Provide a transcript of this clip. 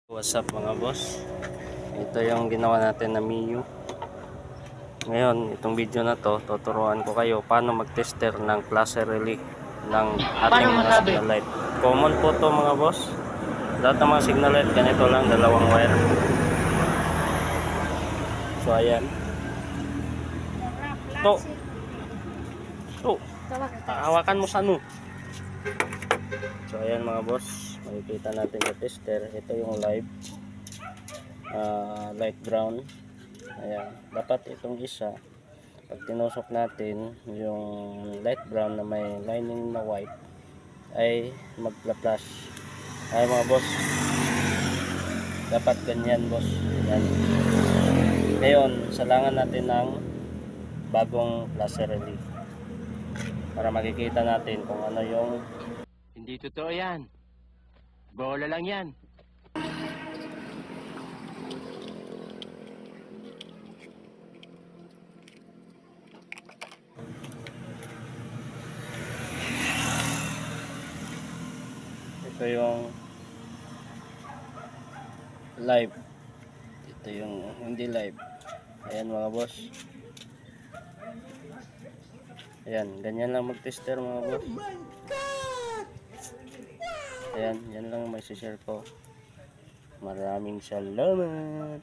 What's up mga boss, ito yung ginawa natin na Mio. Ngayon itong video na to tuturuan ko kayo paano mag-tester ng flasher relay ng ating mga signal light. Common po to mga boss, lahat ng mga signal light ganito lang, dalawang wire. So ayan to hawakan mo sa ano. So ayan mga boss, makikita natin yung tester. Ito yung live light brown. Ayan, dapat itong isa pag tinusok natin yung light brown na may lining na white ay magla-flash. Ay mga boss, dapat ganyan boss. Yan. Ngayon salangan natin ng bagong flasher relay para makikita natin kung ano yung Hindi totoo yan. Bola lang yan. ito yung live, ito yung hindi live. Ayan mga boss, ayan, ganyan lang mag-tester mga boss. Ayan, yan lang may share ko. Maraming salamat.